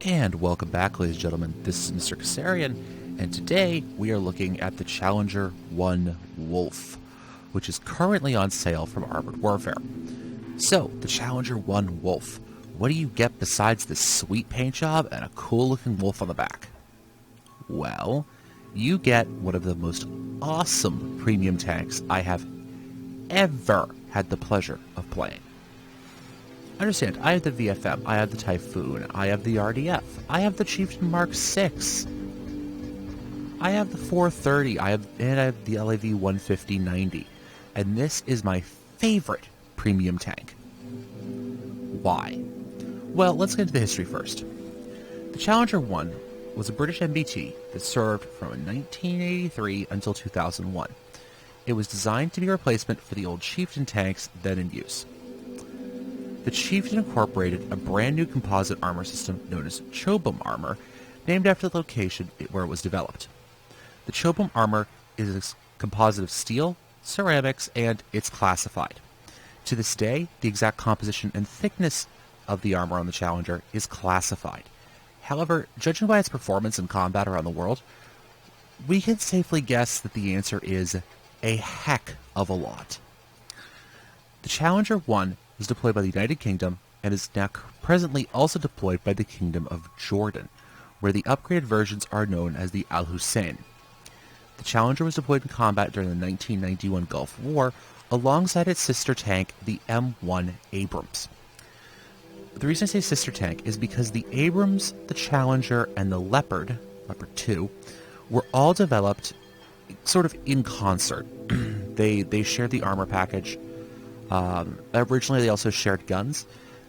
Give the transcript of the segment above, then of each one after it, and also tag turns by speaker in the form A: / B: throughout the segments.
A: And welcome back, ladies and gentlemen. This is Mr. Kassarian, and today we are looking at the Challenger 1 Wolf, which is currently on sale from Armored Warfare. So, the Challenger 1 Wolf, what do you get besides this sweet paint job and a cool-looking wolf on the back? Well, you get one of the most awesome premium tanks I have ever had the pleasure of playing. Understand, I have the VFM, I have the Typhoon, I have the RDF, I have the Chieftain Mark 6, I have the 430, I have the LAV 150-90, and this is my favorite premium tank. Why? Well, let's get into the history first. The Challenger 1 was a British MBT that served from 1983 until 2001. It was designed to be a replacement for the old Chieftain tanks then in use. The Chieftain incorporated a brand new composite armor system known as Chobham armor, named after the location where it was developed. The Chobham armor is a composite of steel, ceramics, and it's classified. To this day, the exact composition and thickness of the armor on the Challenger is classified. However, judging by its performance in combat around the world, we can safely guess that the answer is a heck of a lot. The Challenger 1 was deployed by the United Kingdom and is now presently also deployed by the Kingdom of Jordan, where the upgraded versions are known as the Al Hussein. The Challenger was deployed in combat during the 1991 Gulf War alongside its sister tank, the M1 Abrams. The reason I say sister tank is because the Abrams, the Challenger, and the Leopard 2, were all developed sort of in concert. They shared the armor package. Originally, they also shared guns.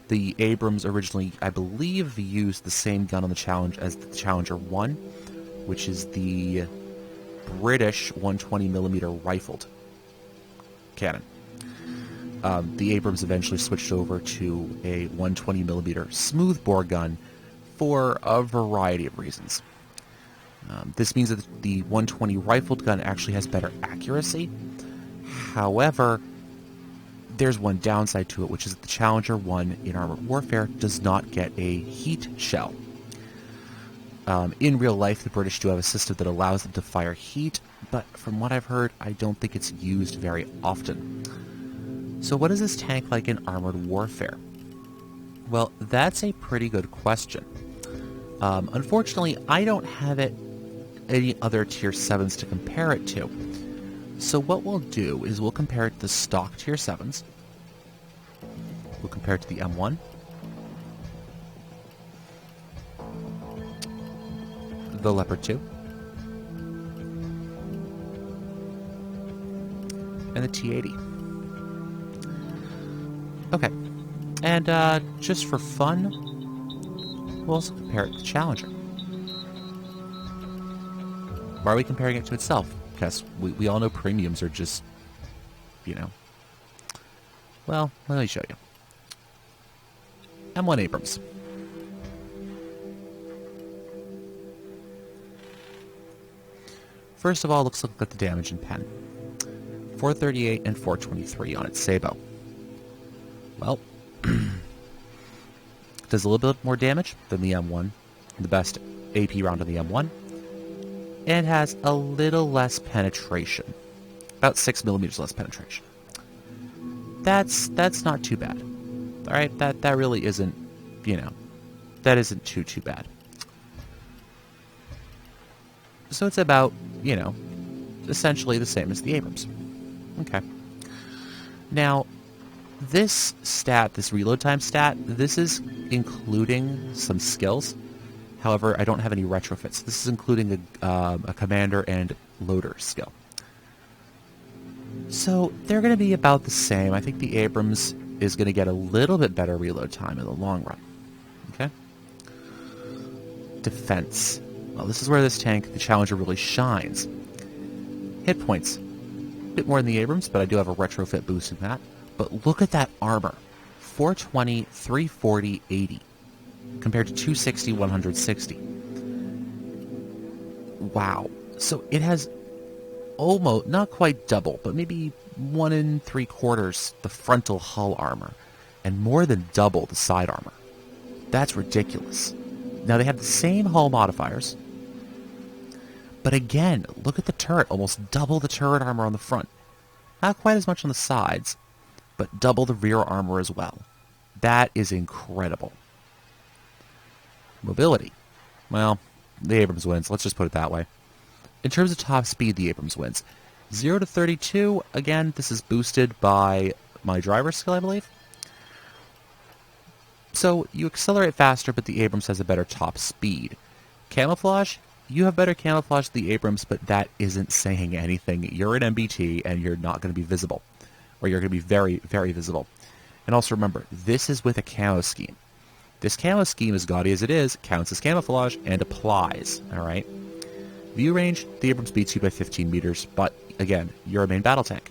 A: The Abrams originally, I believe, used the same gun on the Challenger as the Challenger 1, which is the British 120mm rifled cannon. The Abrams eventually switched over to a 120mm smoothbore gun for a variety of reasons. This means that the 120 rifled gun actually has better accuracy. However, there's one downside to it, which is that the Challenger 1 in Armored Warfare does not get a heat shell. In real life, the British do have a system that allows them to fire heat, but from what I've heard, I don't think it's used very often. So what is this tank like in Armored Warfare? Well, that's a pretty good question. Unfortunately, I don't have any other Tier 7s to compare it to. So what we'll do is we'll compare it to the stock Tier 7s. We'll compare it to the M1. The Leopard 2. And the T-80. Okay. And just for fun, we'll also compare it to the Challenger. Why are we comparing it to itself? Because we all know premiums are just, well, let me show you. M1 Abrams. First of all, let's look at the damage in pen. 438 and 423 on its Sabo. Well, does a little bit more damage than the M1, the best AP round on the M1. And has a little less penetration. About 6mm less penetration. That's not too bad. Alright, that really isn't, that isn't too bad. So it's about, essentially the same as the Abrams. Okay. Now, this stat, this reload time stat, this is including some skills. However, I don't have any retrofits. This is including a commander and loader skill. So they're going to be about the same. I think the Abrams is going to get a little bit better reload time in the long run. Okay? Defense. Well, this is where this tank, the Challenger, really shines. Hit points. A bit more than the Abrams, but I do have a retrofit boosting that. But look at that armor. 420, 340, 80. Compared to 260, 160. Wow. So it has almost, not quite double, but maybe 1 3/4 the frontal hull armor, and more than double the side armor. That's ridiculous. Now they have the same hull modifiers, but again, look at the turret, almost double the turret armor on the front. Not quite as much on the sides, but double the rear armor as well. That is incredible. Mobility. Well, the Abrams wins, let's just put it that way. In terms of top speed, the Abrams wins. 0 to 32, again, this is boosted by my driver's skill, I believe. So you accelerate faster, but the Abrams has a better top speed. Camouflage, you have better camouflage than the Abrams, but that isn't saying anything. You're an MBT, and you're not going to be visible. Or you're going to be very, very visible. And also remember, this is with a camo scheme. This camo scheme, as gaudy as it is, counts as camouflage and applies. Alright? View range, the Abrams beats you by 15 meters, but again, you're a main battle tank.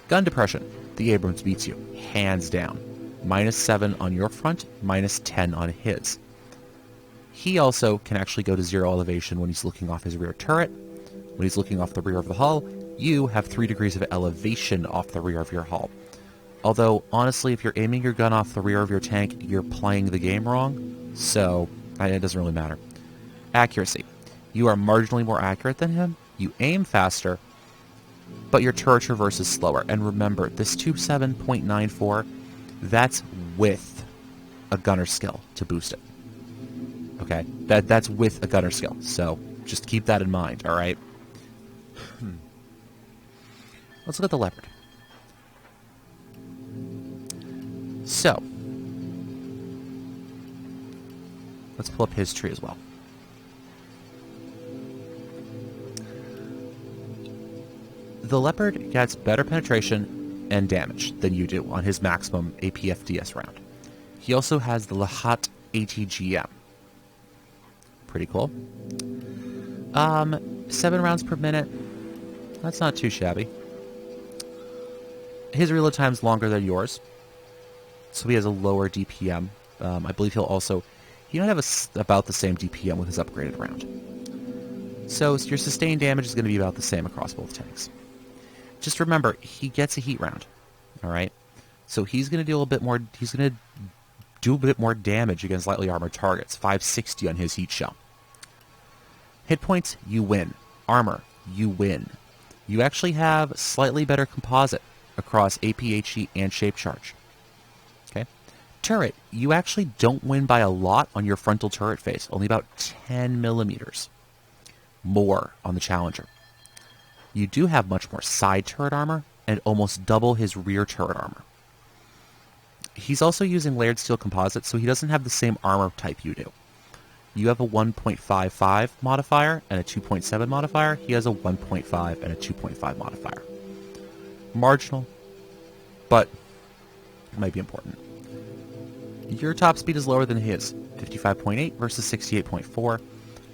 A: Gun depression, the Abrams beats you, hands down. -7 on your front, -10 on his. He also can actually go to 0 elevation when he's looking off his rear turret. When he's looking off the rear of the hull, you have 3 degrees of elevation off the rear of your hull. Although, honestly, if you're aiming your gun off the rear of your tank, you're playing the game wrong, so it doesn't really matter. Accuracy. You are marginally more accurate than him, you aim faster, but your turret traverse is slower. And remember, this 27.94, that's with a gunner skill to boost it. Okay? That's with a gunner skill, so just keep that in mind, alright? Let's look at the Leopard. So, let's pull up his tree as well. The Leopard gets better penetration and damage than you do on his maximum APFDS round. He also has the Lahat ATGM. Pretty cool. 7 rounds per minute. That's not too shabby. His reload time is longer than yours, so he has a lower DPM. I believe he'll might have about the same DPM with his upgraded round. So your sustained damage is going to be about the same across both tanks. Just remember, he gets a heat round, all right? So he's going to do a bit more. He's going to do a bit more damage against lightly armored targets. 560 on his heat shell. Hit points, you win. Armor, you win. You actually have slightly better composite across APHE and shape charge. Okay? Turret, you actually don't win by a lot on your frontal turret face. Only about 10 millimeters more on the Challenger. You do have much more side turret armor and almost double his rear turret armor. He's also using layered steel composite, so he doesn't have the same armor type you do. You have a 1.55 modifier and a 2.7 modifier. He has a 1.5 and a 2.5 modifier. Marginal, but it might be important. Your top speed is lower than his, 55.8 versus 68.4.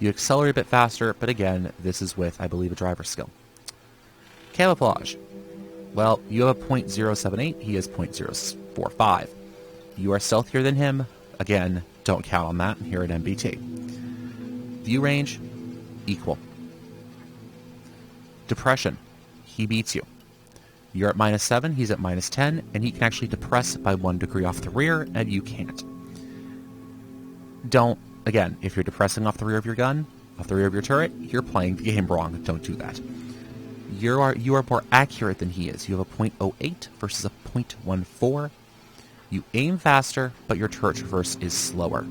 A: You accelerate a bit faster, but again, this is with, I believe, a driver skill. Camouflage. Well, you have a .078, he has .045. You are stealthier than him. Again, don't count on that here at MBT. View range, equal. Depression, he beats you. You're at -7, he's at -10, and he can actually depress by 1 degree off the rear, and you can't. Again, if you're depressing off the rear of your gun, off the rear of your turret, you're playing the game wrong. Don't do that. You are more accurate than he is. You have a .08 versus a .14. You aim faster, but your turret traverse is slower.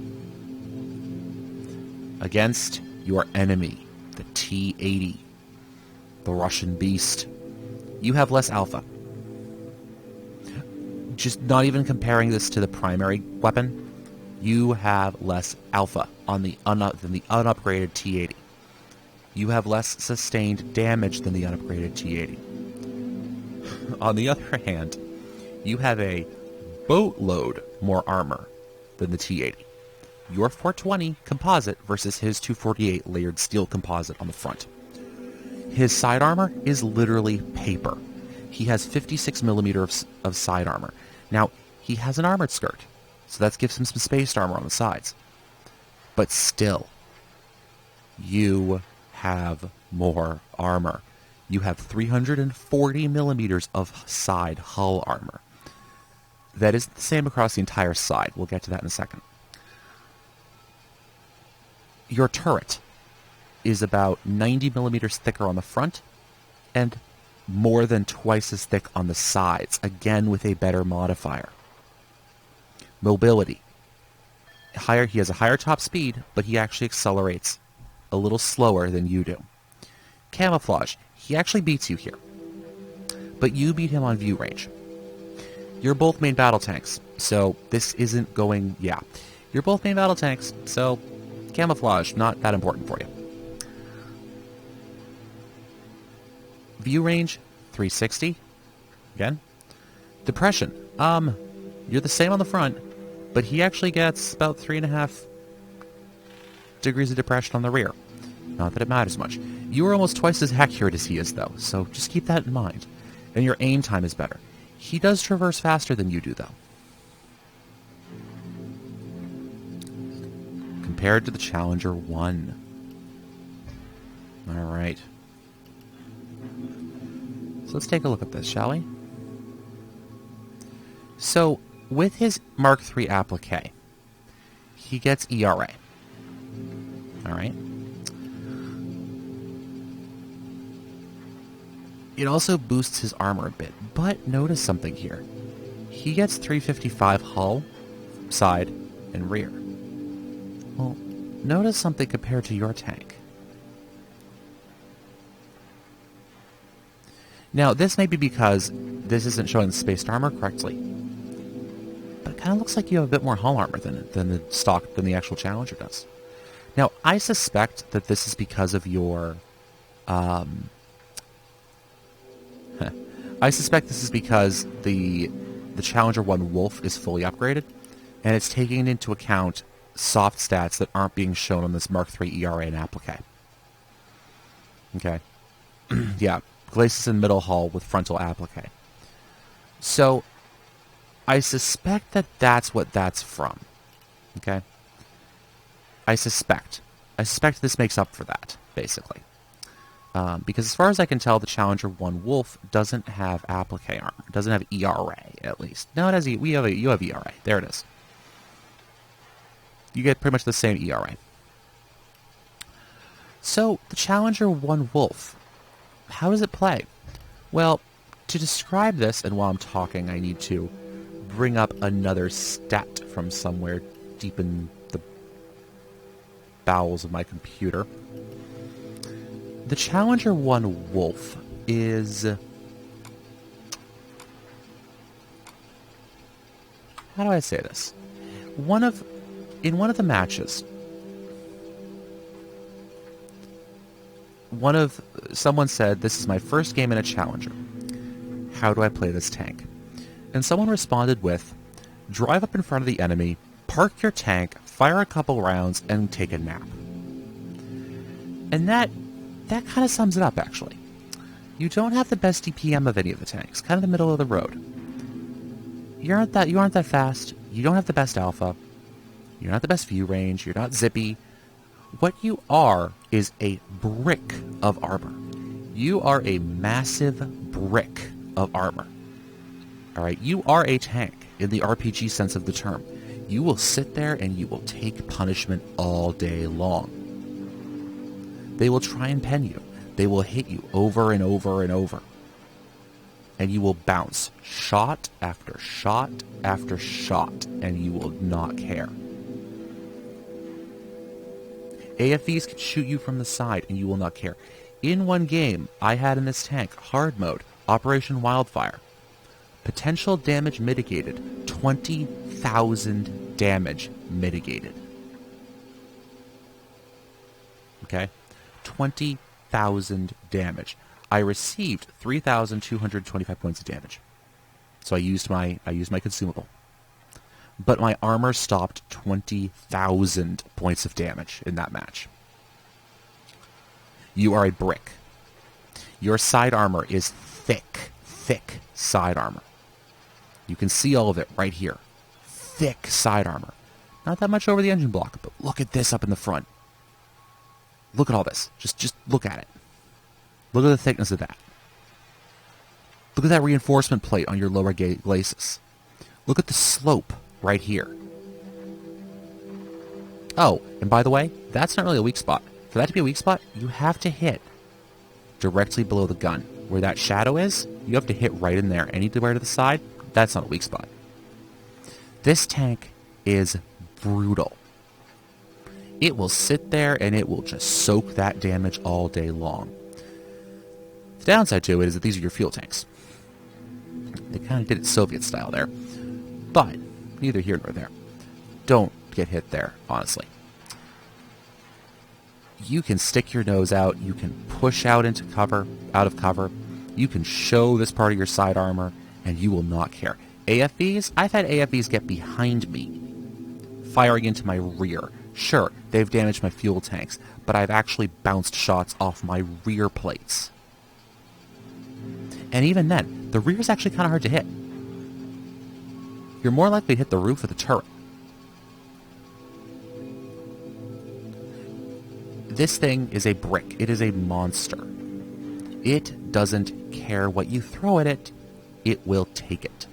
A: Against your enemy, the T-80, the Russian beast, you have less alpha. Just not even comparing this to the primary weapon, you have less alpha than the unupgraded T-80. You have less sustained damage than the unupgraded T-80. On the other hand, you have a boatload more armor than the T-80. Your 420 composite versus his 248 layered steel composite on the front. His side armor is literally paper. He has 56 millimeters of side armor. Now, he has an armored skirt, so that gives him some spaced armor on the sides. But still, you have more armor. You have 340 millimeters of side hull armor. That is the same across the entire side. We'll get to that in a second. Your turret is about 90 millimeters thicker on the front and more than twice as thick on the sides, again with a better modifier. Mobility. He has a higher top speed, but he actually accelerates a little slower than you do. Camouflage. He actually beats you here, but you beat him on view range. You're both main battle tanks, so this isn't going... Yeah. You're both main battle tanks, so camouflage, not that important for you. View range, 360. Again. Depression. You're the same on the front, but he actually gets about 3.5 degrees of depression on the rear. Not that it matters much. You are almost twice as accurate as he is, though, so just keep that in mind. And your aim time is better. He does traverse faster than you do, though. Compared to the Challenger 1. Alright. So let's take a look at this, shall we? So, with his Mark III applique, he gets ERA. Alright? It also boosts his armor a bit, but notice something here. He gets 355 hull, side, and rear. Well, notice something compared to your tank. Now, this may be because this isn't showing the spaced armor correctly, but it kind of looks like you have a bit more hull armor than the actual Challenger does. Now, I suspect that this is because of your... I suspect this is because the Challenger 1 Wolf is fully upgraded, and it's taking into account soft stats that aren't being shown on this Mark III ERA and applique. Okay. Yeah, Glacis in middle hull with frontal applique. So, I suspect that that's what that's from. Okay? I suspect this makes up for that, basically. Because as far as I can tell, the Challenger 1 Wolf doesn't have applique armor. It doesn't have ERA, at least. No, it has. You have ERA. There it is. You get pretty much the same ERA. So, the Challenger 1 Wolf, how does it play? Well, to describe this, and while I'm talking, I need to bring up another stat from somewhere deep in the bowels of my computer. The Challenger 1 Wolf is... How do I say this? In one of the matches, someone said, "This is my first game in a Challenger. How do I play this tank?" And someone responded with, "Drive up in front of the enemy, park your tank, fire a couple rounds, and take a nap." And that kind of sums it up, actually. You don't have the best DPM of any of the tanks. Kind of the middle of the road. You aren't that fast. You don't have the best alpha. You're not the best view range. You're not zippy. What you are is a brick of armor. You are a massive brick of armor. Alright, you are a tank in the RPG sense of the term. You will sit there and you will take punishment all day long. They will try and pen you. They will hit you over and over and over. And you will bounce shot after shot after shot, and you will not care. AFVs can shoot you from the side, and you will not care. In one game, I had in this tank, hard mode, Operation Wildfire. Potential damage mitigated. 20,000 damage mitigated. Okay? 20,000 damage. I received 3,225 points of damage. So I used my consumable. But my armor stopped 20,000 points of damage in that match. You are a brick. Your side armor is thick side armor. You can see all of it right here. Thick side armor. Not that much over the engine block, but look at this up in the front. Look at all this. Just look at it. Look at the thickness of that. Look at that reinforcement plate on your lower glacis. Look at the slope right here. Oh, and by the way, that's not really a weak spot. For that to be a weak spot, you have to hit directly below the gun. Where that shadow is, you have to hit right in there. Anywhere to the side, that's not a weak spot. This tank is brutal. It will sit there and it will just soak that damage all day long. The downside to it is that these are your fuel tanks. They kind of did it Soviet style there. But neither here nor there. Don't get hit there, honestly. You can stick your nose out. You can push out into cover, out of cover. You can show this part of your side armor, and you will not care. AFVs? I've had AFVs get behind me, firing into my rear. Sure, they've damaged my fuel tanks, but I've actually bounced shots off my rear plates. And even then, the rear is actually kind of hard to hit. You're more likely to hit the roof of the turret. This thing is a brick. It is a monster. It doesn't care what you throw at it. It will take it.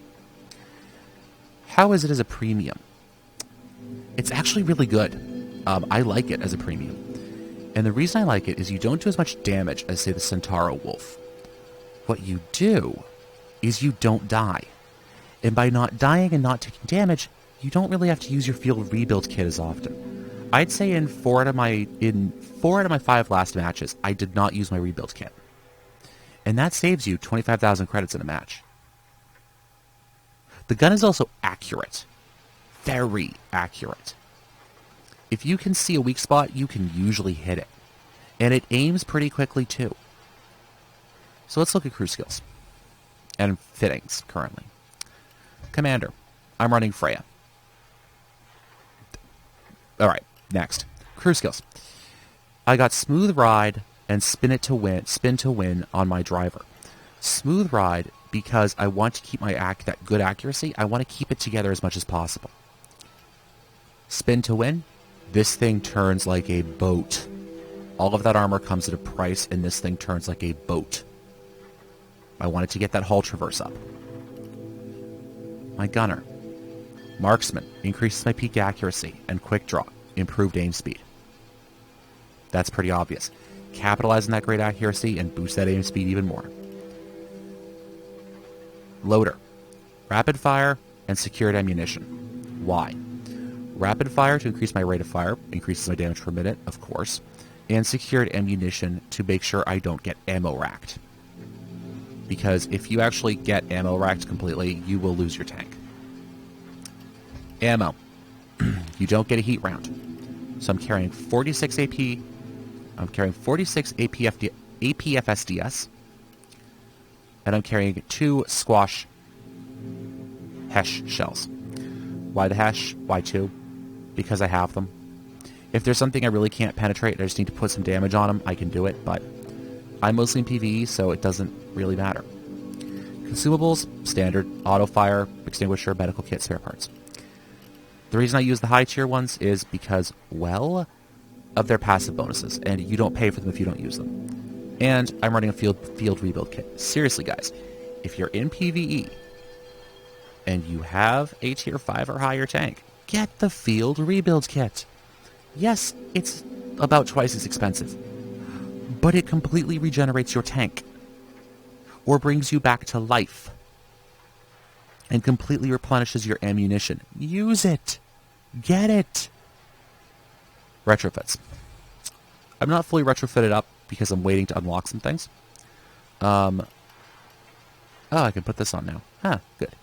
A: How is it as a premium? It's actually really good. I like it as a premium. And the reason I like it is you don't do as much damage as, say, the Centauro Wolf. What you do is you don't die. And by not dying and not taking damage, you don't really have to use your field rebuild kit as often. I'd say in four out of my 5 last matches, I did not use my rebuild kit. And that saves you 25,000 credits in a match. The gun is also accurate. Very accurate. If you can see a weak spot, you can usually hit it. And it aims pretty quickly too. So let's look at crew skills. And fittings, currently. Commander. I'm running Freya. Alright, next. Crew skills. I got Smooth Ride and Spin to Win on my driver. Smooth Ride because I want to keep my that good accuracy. I want to keep it together as much as possible. Spin to Win. This thing turns like a boat. All of that armor comes at a price, and this thing turns like a boat. I wanted to get that hull traverse up. My gunner. Marksman increases my peak accuracy and quick draw. Improved aim speed. That's pretty obvious. Capitalize on that great accuracy and boost that aim speed even more. Loader. Rapid fire and secured ammunition. Why? Rapid fire to increase my rate of fire, increases my damage per minute, of course, and secured ammunition to make sure I don't get ammo racked. Because if you actually get ammo racked completely, you will lose your tank. Ammo. You don't get a heat round. So I'm carrying 46 AP. I'm carrying 46 APFSDS. And I'm carrying 2 squash Hesh shells. Why the Hesh? Why 2? Because I have them. If there's something I really can't penetrate and I just need to put some damage on them, I can do it, but I'm mostly in PvE, so it doesn't really matter. Consumables, standard, auto fire, extinguisher, medical kit, spare parts. The reason I use the high tier ones is because, well, of their passive bonuses, and you don't pay for them if you don't use them. And I'm running a field rebuild kit. Seriously, guys, if you're in PvE and you have a tier 5 or higher tank, get the field rebuild kit. Yes, it's about twice as expensive, but it completely regenerates your tank or brings you back to life and completely replenishes your ammunition. Use it. Get it. Retrofits. I'm not fully retrofitted up because I'm waiting to unlock some things. Oh, I can put this on now. Huh, good.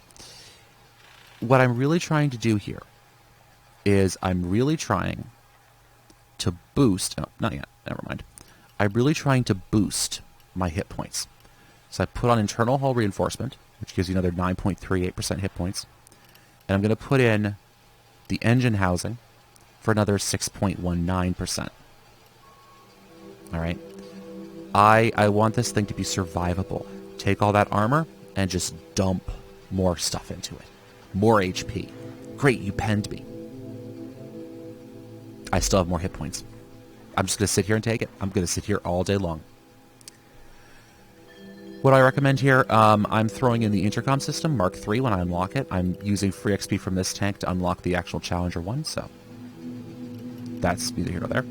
A: What I'm really trying to do here is I'm really trying to boost... Oh, not yet. Never mind. I'm really trying to boost my hit points. So I put on internal hull reinforcement, which gives you another 9.38% hit points. And I'm going to put in the engine housing for another 6.19%. Alright? I want this thing to be survivable. Take all that armor and just dump more stuff into it. More HP. Great, you penned me. I still have more hit points. I'm just going to sit here and take it. I'm going to sit here all day long. What do I recommend here? I'm throwing in the intercom system, Mark III, when I unlock it. I'm using free XP from this tank to unlock the actual Challenger one, so that's neither here nor there.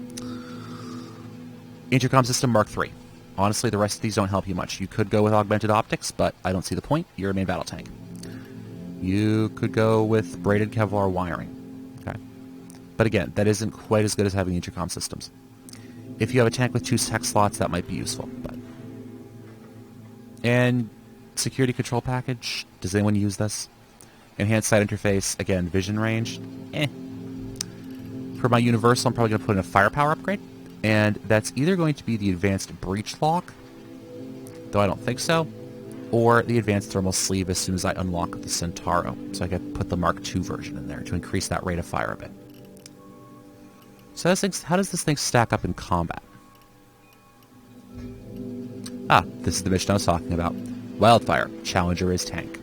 A: Intercom system Mark III. Honestly, the rest of these don't help you much. You could go with augmented optics, but I don't see the point. You're a main battle tank. You could go with braided Kevlar wiring. Okay. But again, that isn't quite as good as having intercom systems. If you have a tank with 2 tech slots, that might be useful. And security control package. Does anyone use this? Enhanced sight interface. Again, vision range. For my universal, I'm probably going to put in a firepower upgrade. And that's either going to be the advanced breach lock, though I don't think so, or the advanced thermal sleeve as soon as I unlock the Centauro. So I could put the Mark II version in there to increase that rate of fire a bit. So how does this thing stack up in combat? Ah, this is the mission I was talking about. Wildfire. Challenger is tank.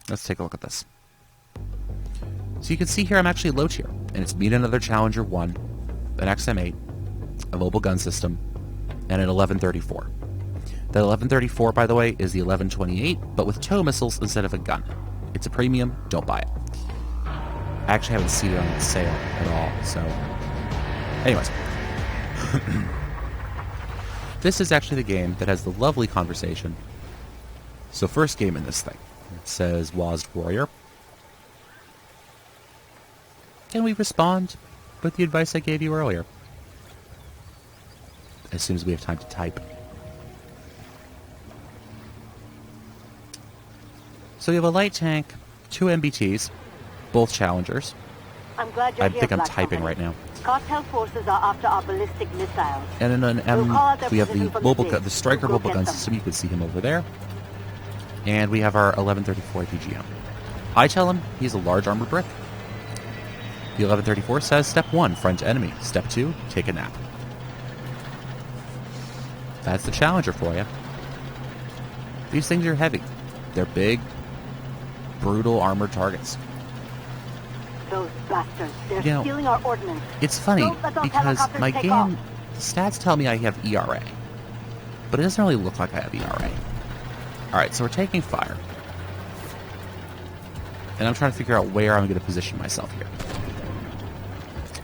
A: Let's take a look at this. So you can see here I'm actually low tier, and it's me and another Challenger 1, an XM8, a mobile gun system, and an 1134. That 1134, by the way, is the 1128, but with tow missiles instead of a gun. It's a premium, don't buy it. I actually haven't seen it on sale at all, so... Anyways. This is actually the game that has the lovely conversation. So first game in this thing. It says, Wazd Warrior. Can we respond with the advice I gave you earlier? As soon as we have time to type. So we have a light tank, 2 MBTs, both Challengers.
B: I'm glad you're
A: I
B: here,
A: think I'm
B: Black
A: typing
B: Company.
A: right now.
B: Cartel forces are after our ballistic missiles.
A: And in an
B: We'll call out their
A: we have the
B: position from
A: mobile
B: the
A: the Striker
B: We'll
A: mobile
B: get
A: gun
B: them.
A: system. You can see him over there. And we have our 1134 PGM. I tell him he's a large armored brick. The 1134 says, Step 1, front enemy. Step 2, take a nap. That's the Challenger for you. These things are heavy. They're big, brutal armored targets.
B: Those bastards, they're
A: You know,
B: stealing our ordnance.
A: It's funny,
B: Don't let those
A: because
B: helicopters
A: my
B: take
A: game,
B: off.
A: the stats tell me I have ERA. But it doesn't really look like I have ERA. Alright, so we're taking fire. And I'm trying to figure out where I'm going to position myself here.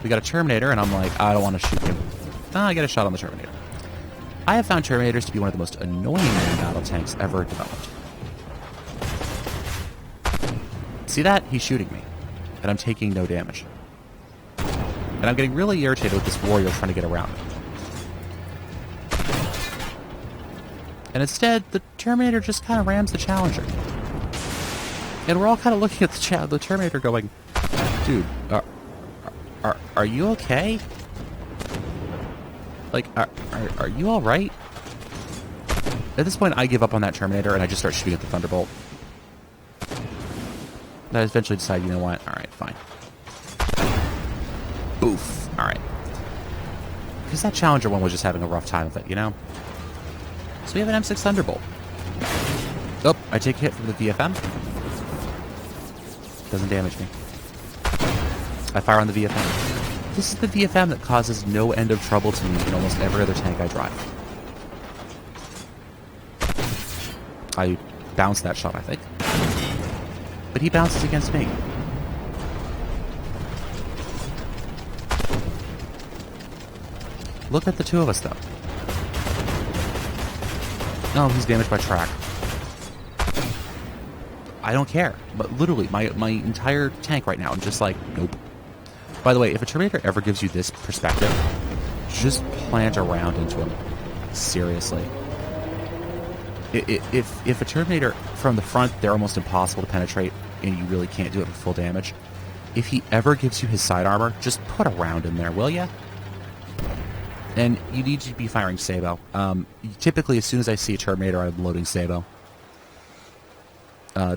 A: We got a Terminator, and I'm like, I don't want to shoot him. No, I get a shot on the Terminator. I have found Terminators to be one of the most annoying battle tanks ever developed. See that? He's shooting me. And I'm taking no damage. And I'm getting really irritated with this warrior trying to get around me. And instead, the Terminator just kind of rams the Challenger. And we're all kind of looking at the Terminator going, dude, are you okay? Like, are you alright? At this point, I give up on that Terminator and I just start shooting at the Thunderbolt. I eventually decide, you know what? Alright, fine. Oof. Alright. Because that Challenger one was just having a rough time with it, you know? So we have an M6 Thunderbolt. Oh, I take a hit from the VFM. Doesn't damage me. I fire on the VFM. This is the VFM that causes no end of trouble to me in almost every other tank I drive. I bounced that shot, I think. But he bounces against me. Look at the two of us, though. No, he's damaged by track. I don't care. But literally, my entire tank right now, I'm just like, nope. By the way, if a Terminator ever gives you this perspective, just plant around into him. Seriously. If a Terminator from the front, they're almost impossible to penetrate, and you really can't do it for full damage. If he ever gives you his side armor, just put a round in there, will ya? And you need to be firing Sabo. Typically, as soon as I see a Terminator, I'm loading Sabo.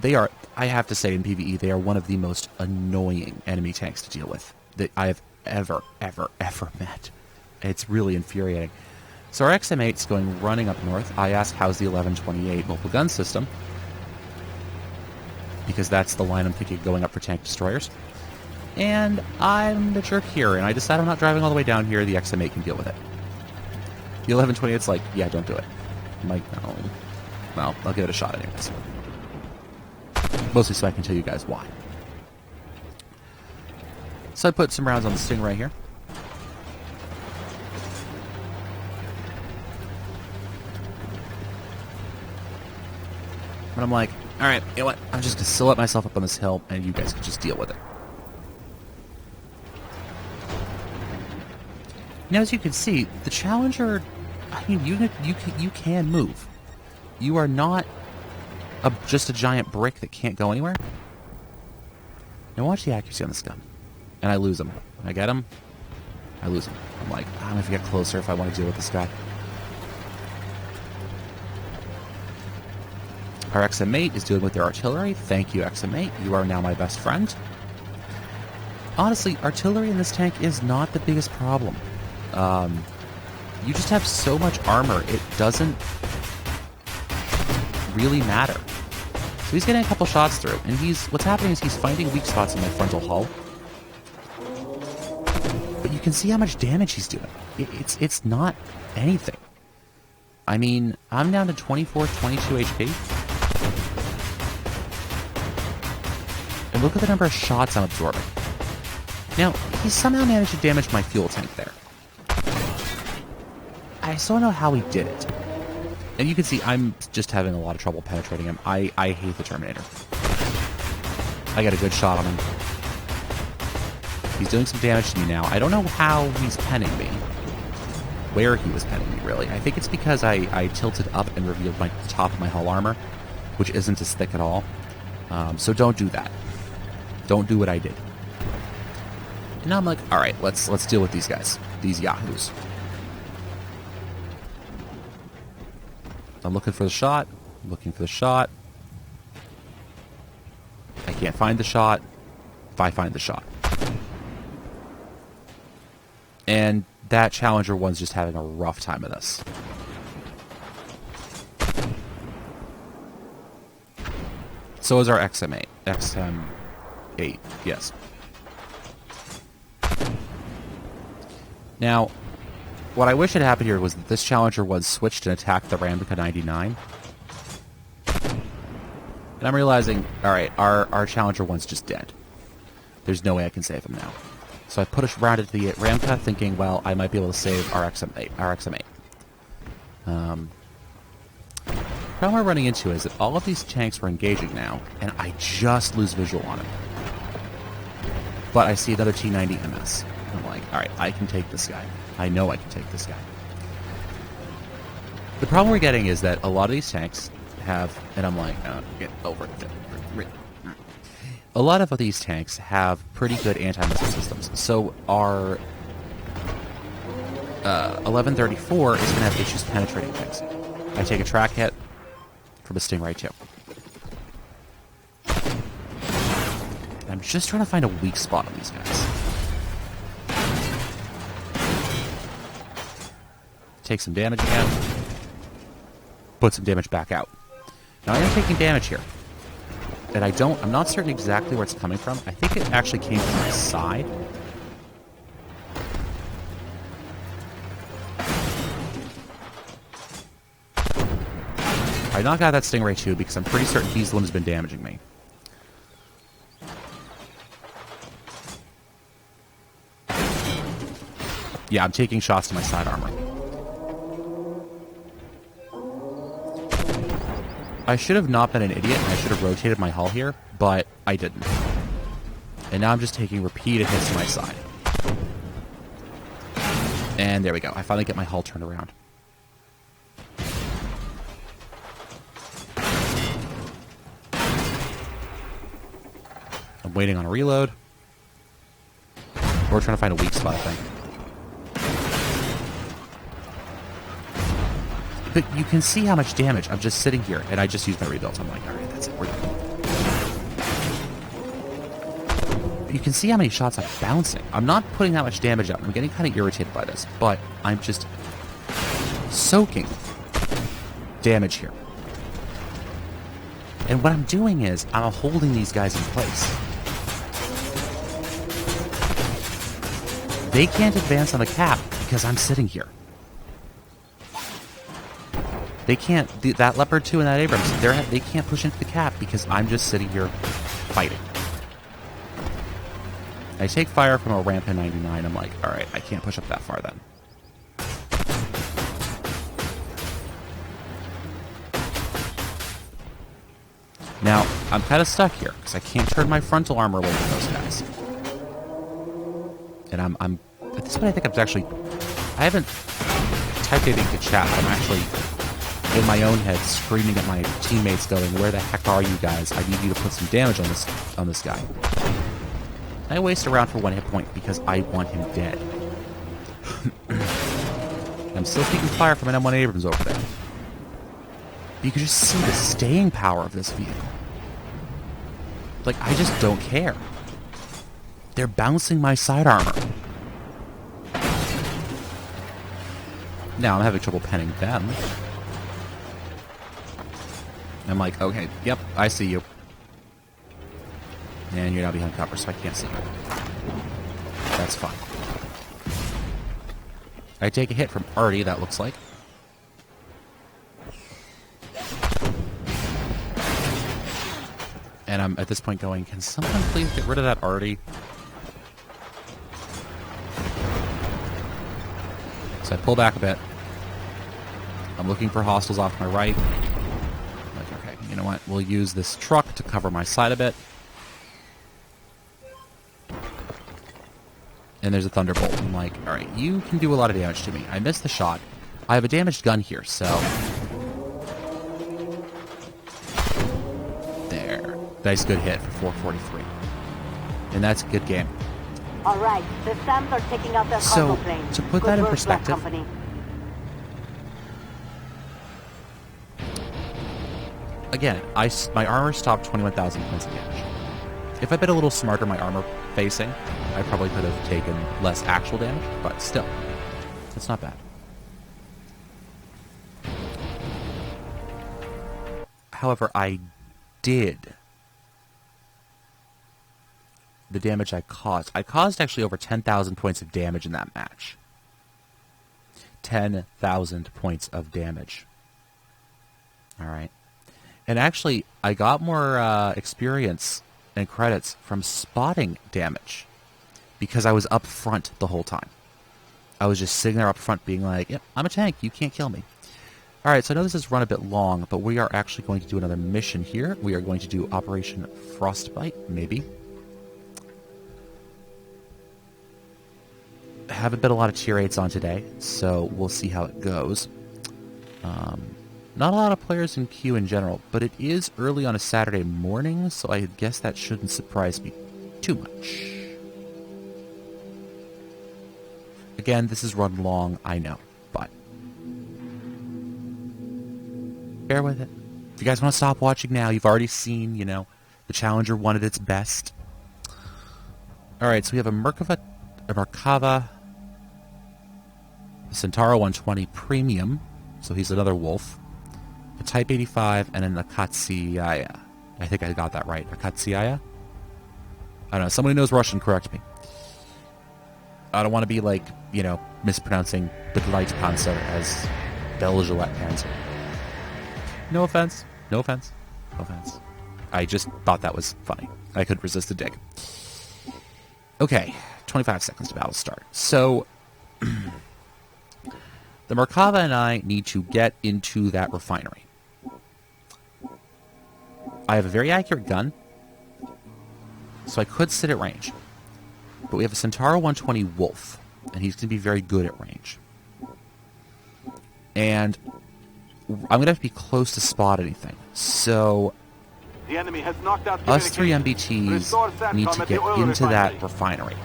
A: They are, I have to say, in PvE, they are one of the most annoying enemy tanks to deal with that I have ever met. It's really infuriating. So our XM8's going running up north. I ask, how's the 1128 mobile gun system? Because that's the line I'm thinking of going up for tank destroyers. And I'm the jerk here, and I decide I'm not driving all the way down here. The XM8 can deal with it. The 1128's like, yeah, don't do it. I'm like, no. Well, I'll give it a shot anyways. Mostly so I can tell you guys why. So I put some rounds on the Stingray here. But I'm like, alright, you know what? I'm just going to silhouette myself up on this hill, and you guys can just deal with it. Now, as you can see, the Challenger, I mean, you can move. You are not just a giant brick that can't go anywhere. Now watch the accuracy on this gun. And I lose him. I get him, I lose him. I'm like, I don't know if I get closer if I want to deal with this guy. Our XM8 is dealing with their artillery. Thank you, XM8. You are now my best friend. Honestly, artillery in this tank is not the biggest problem. You just have so much armor, it doesn't really matter. So he's getting a couple shots through, and what's happening is he's finding weak spots in my frontal hull. But you can see how much damage he's doing. It's not anything. I mean, I'm down to 24, 22 HP. And look at the number of shots I'm absorbing. Now, he somehow managed to damage my fuel tank there. I still don't know how he did it. And you can see I'm just having a lot of trouble penetrating him. I hate the Terminator. I got a good shot on him. He's doing some damage to me now. I don't know how he's penning me. Where he was penning me, really. I think it's because I tilted up and revealed the top of my hull armor, which isn't as thick at all. So don't do that. Don't do what I did. And now I'm like, alright, let's deal with these guys. These yahoos. I'm looking for the shot. I'm looking for the shot. I can't find the shot. If I find the shot. And that Challenger 1's just having a rough time of this. So is our XM8. XM8, yes. Now, what I wish had happened here was that this Challenger 1 switched and attacked the Ramka 99. And I'm realizing, alright, our Challenger 1's just dead. There's no way I can save him now. So I put a round into the Ramka, thinking, well, I might be able to save our XM8. The problem we're running into is that all of these tanks were engaging now, and I just lose visual on him. But I see another T-90 MS. And I'm like, alright, I can take this guy. I know I can take this guy. The problem we're getting is that a lot of these tanks have, and I'm like, get over it. A lot of these tanks have pretty good anti-missile systems. So our 1134 is going to have issues penetrating things. I take a track hit from a Stingray 2. And I'm just trying to find a weak spot on these guys. Take some damage again. Put some damage back out. Now I am taking damage here. And I'm not certain exactly where it's coming from. I think it actually came from my side. I knock out that Stingray 2 because I'm pretty certain these limbs have been damaging me. Yeah, I'm taking shots to my side armor. I should have not been an idiot, and I should have rotated my hull here, but I didn't. And now I'm just taking repeated hits to my side. And there we go. I finally get my hull turned around. I'm waiting on a reload. We're trying to find a weak spot, I think. But you can see how much damage. I'm just sitting here, and I just used my rebuilds. I'm like, alright, that's it. We're done. But you can see how many shots I'm bouncing. I'm not putting that much damage out. I'm getting kind of irritated by this, but I'm just soaking damage here. And what I'm doing is, I'm holding these guys in place. They can't advance on the cap because I'm sitting here. They can't, that Leopard 2 and that Abrams, they can't push into the cap because I'm just sitting here fighting. I take fire from a ramp in 99. I'm like, alright, I can't push up that far then. Now, I'm kind of stuck here, because I can't turn my frontal armor away from those guys. And I'm at this point, I think I'm actually... I haven't typed anything to chat. I'm actually, in my own head, screaming at my teammates, going, where the heck are you guys? I need you to put some damage on this guy. I waste around for 1 hit point, because I want him dead. I'm still keeping fire from an M1 Abrams over there. You can just see the staying power of this vehicle. Like, I just don't care. They're bouncing my side armor. Now, I'm having trouble penning them. I'm like, okay, yep, I see you. And you're now behind cover, so I can't see you. That's fine. I take a hit from Artie, that looks like. And I'm at this point going, can someone please get rid of that Artie? So I pull back a bit. I'm looking for hostiles off my right. Like, okay, you know what? We'll use this truck to cover my side a bit. And there's a Thunderbolt. I'm like, alright, you can do a lot of damage to me. I missed the shot. I have a damaged gun here, so... There. Nice good hit for 443. And that's a good game.
B: Alright, the SAMs are taking out their
A: So,
B: cargo plane.
A: to put
B: Good
A: that in
B: work, Black
A: perspective...
B: Company.
A: Again, my armor stopped 21,000 points of damage. If I'd been a little smarter my armor facing, I probably could have taken less actual damage, but still, it's not bad. However, I did the damage I caused. I caused actually over 10,000 points of damage in that match. 10,000 points of damage. Alright. And actually, I got more experience and credits from spotting damage because I was up front the whole time. I was just sitting there up front being like, yep, I'm a tank, you can't kill me. Alright, so I know this has run a bit long, but we are actually going to do another mission here. We are going to do Operation Frostbite, maybe. Haven't been a lot of tier 8s on today, so we'll see how it goes. Not a lot of players in queue in general, but it is early on a Saturday morning, so I guess that shouldn't surprise me too much. Again, this is run long, I know, but bear with it. If you guys want to stop watching now, you've already seen, you know, the Challenger 1 at its best. Alright, so we have a Merkava, a Centauro 120 Premium, so he's another wolf. A Type 85, and an Akatsiaya. I think I got that right. Akatsiaya? I don't know. Somebody knows Russian, correct me. I don't want to be, like, you know, mispronouncing Begleitpanzer as Belgialette Panzer. No offense. No offense. No offense. I just thought that was funny. I couldn't resist a dig. Okay. 25 seconds to battle start. So... the Merkava and I need to get into that refinery. I have a very accurate gun, so I could sit at range. But we have a Centauro 120 Wolf, and he's going to be very good at range. And I'm going to have to be close to spot anything. So
C: The enemy has knocked out
A: us three
C: communications.
A: MBTs
C: Restore
A: need
C: SATCOM
A: to
C: at the
A: get
C: oil
A: into that refinery.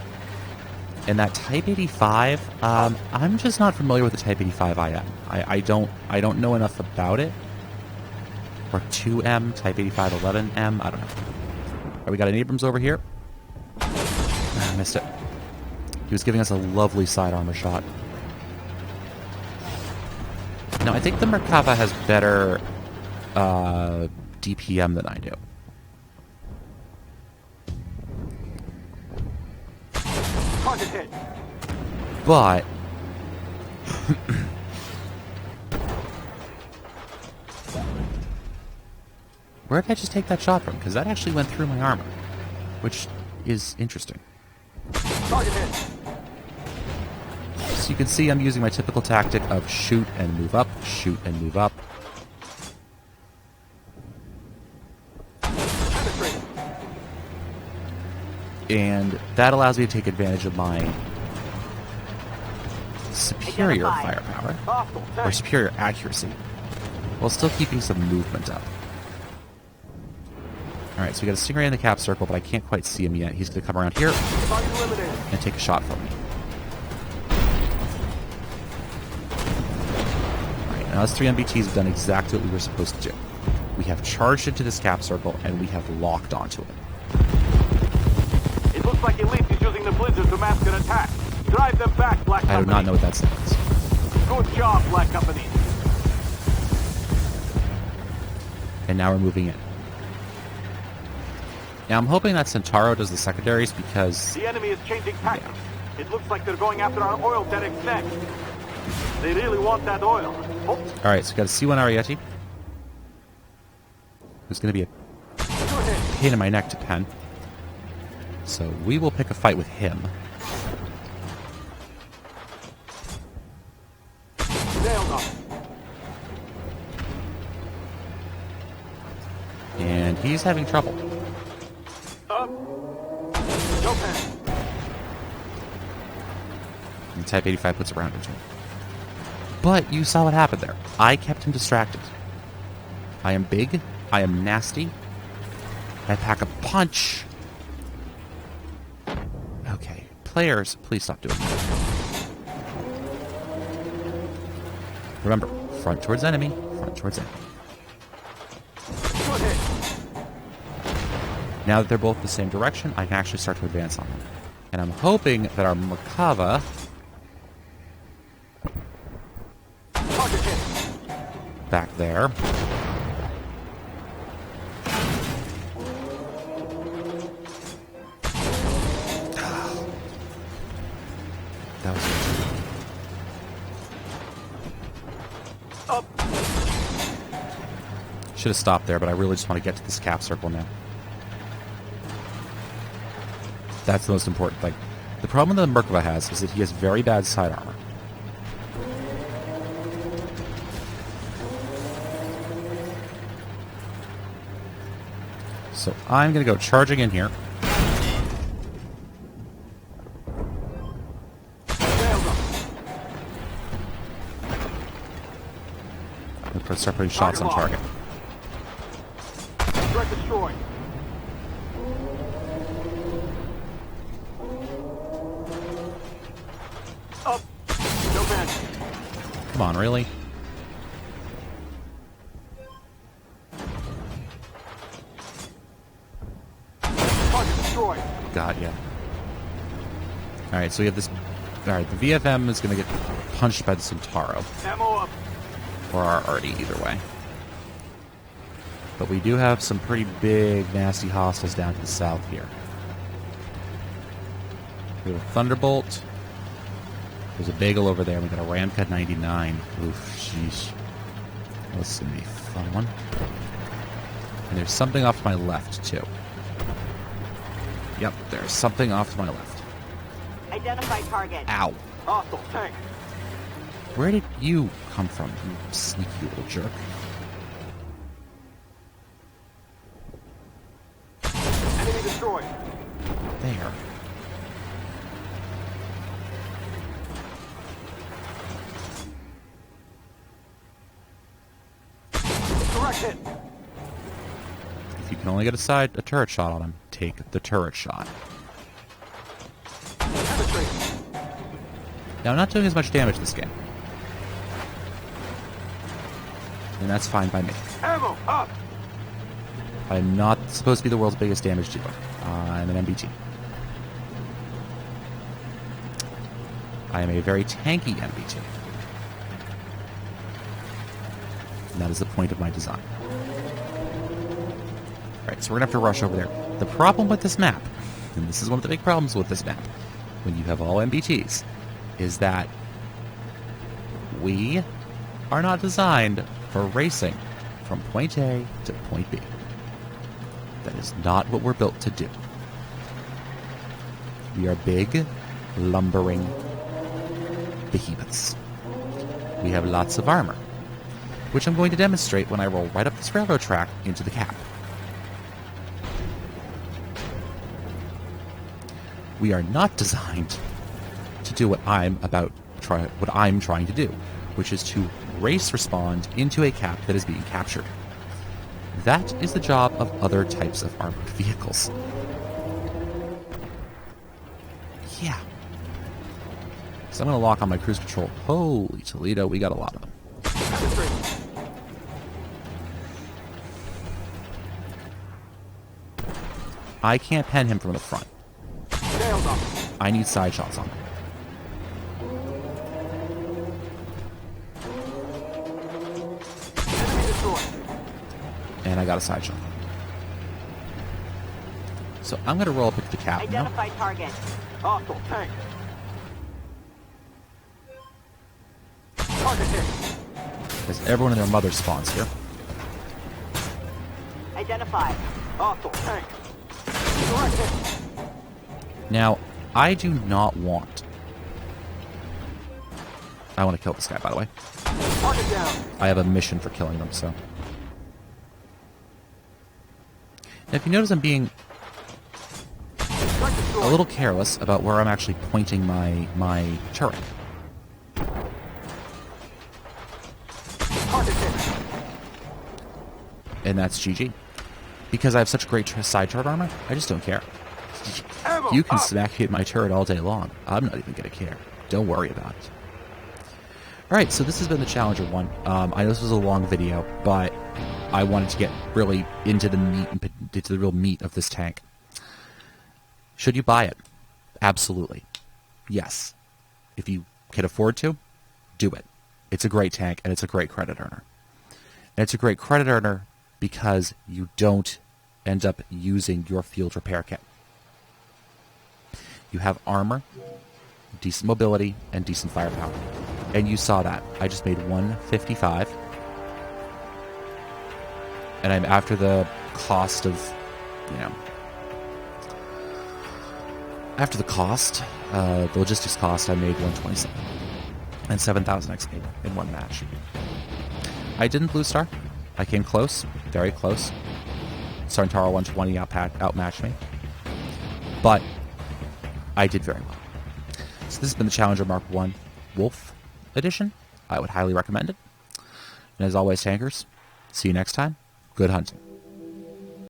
A: And that Type 85, I'm just not familiar with the Type 85 IM. I don't know enough about it. Or 2M, Type 85 11M, I don't know. Alright, we got an Abrams over here. I missed it. He was giving us a lovely side armor shot. No, I think the Merkava has better DPM than I do.
C: Target hit.
A: But where did I just take that shot from? Because that actually went through my armor, which is interesting.
C: Target hit.
A: So you can see I'm using my typical tactic of shoot and move up, shoot and move up.
C: Penetrate.
A: And that allows me to take advantage of my superior
B: Identified.
A: firepower,
C: Hostile
A: or
C: tank.
A: superior accuracy, while still keeping some movement up. Alright, so we got a Stingray in the cap circle, but I can't quite see him yet. He's going to come around here
C: Target eliminated.
A: and take a shot from me. Alright, now us 3 MBTs have done exactly what we were supposed to do. We have charged into this cap circle, and we have locked onto it.
C: It looks like Elite is using the blizzard to mask an attack. Drive them back, Black
A: I do
C: Company.
A: not know what that means.
C: Good job, Black Company.
A: And now we're moving in. Now I'm hoping that Centauro does the secondaries because...
C: The enemy is changing tactics. It looks like they're going after our oil derricks next. They really want that oil. Oh,
A: Alright, so we got a C1 Ariete. Who's going to be a
C: good hit.
A: pain in my neck to pen. So we will pick a fight with him.
C: Nailed on.
A: And he's having trouble.
C: Up. No panic.
A: And Type 85 puts a round into him. But you saw what happened there. I kept him distracted. I am big. I am nasty. I pack a punch. Okay. Players, please stop doing that. Remember, front towards enemy, front towards enemy.
C: Good hit.
A: Now that they're both the same direction, I can actually start to advance on them. And I'm hoping that our Merkava
C: Target hit.
A: back there that was
C: Up.
A: should have stopped there, but I really just want to get to this cap circle now. That's the most important thing. The problem that Merkava has is that he has very bad side armor. So I'm going to go charging in here.
C: Nailed on.
A: I'm going to start putting shots on target.
C: Threat destroyed. Up. No panic.
A: Come on, really?
C: Target destroyed.
A: God, yeah. Alright, so we have this... Alright, the VFM is going to get punched by the Centauro.
C: Ammo up.
A: Or our Artie, either way. But we do have some pretty big, nasty hostiles down to the south here. We have a Thunderbolt. There's a Bagel over there. We got a Ramcat 99. Oof, sheesh. This is going to be a fun one. And there's something off to my left, too. Yep, there's something off to my left.
B: Identify target.
A: Ow.
C: Hostile tank.
A: Where did you come from, you sneaky little jerk?
C: Enemy destroyed.
A: There.
C: Direct hit.
A: If you can only get a turret shot on him, take the turret shot.
C: Penetrate.
A: Now, I'm not doing as much damage this game. And that's fine by me.
C: Ammo up.
A: I'm not supposed to be the world's biggest damage dealer. I'm an MBT. I am a very tanky MBT. And that is the point of my design. Alright, so we're going to have to rush over there. The problem with this map, and this is one of the big problems with this map, when you have all MBTs, is that we are not designed for racing from point A to point B. That is not what we're built to do. We are big, lumbering behemoths. We have lots of armor, which I'm going to demonstrate when I roll right up this railroad track into the cap. We are not designed to do what I'm trying to do, which is to race respond into a cap that is being captured. That is the job of other types of armored vehicles. Yeah. So I'm going to lock on my cruise control. Holy Toledo, we got a lot of them. I can't pen him from the front. I need side shots on him. And I got a side shot. So I'm going to roll up into the cap.
B: Identify target.
C: Hostile tank. Target hit.
A: Because everyone and their mother spawns here.
B: Identify.
C: Hostile tank. Direct hit.
A: Now, I do not want... I want to kill this guy, by the way.
C: Target down.
A: I have a mission for killing them, so... Now, if you notice, I'm being a little careless about where I'm actually pointing my turret. And that's GG. Because I have such great side turret armor, I just don't care. You can smack hit my turret all day long. I'm not even going to care. Don't worry about it. Alright, so this has been the Challenger 1. I know this was a long video, but I wanted to get really into the meat, into the real meat of this tank. Should you buy it? Absolutely. Yes. If you can afford to, do it. It's a great tank, and it's a great credit earner. And it's a great credit earner because you don't end up using your field repair kit. You have armor, decent mobility, and decent firepower. And you saw that. I just made 155. And I'm after the cost of, after the cost, the logistics cost, I made 127. And 7,000 XP in one match. I didn't blue star. I came close, very close. Sarntaro 120 outmatched me. But I did very well. So this has been the Challenger Mark 1 Wolf Edition. I would highly recommend it. And as always, tankers, see you next time. Good hunting.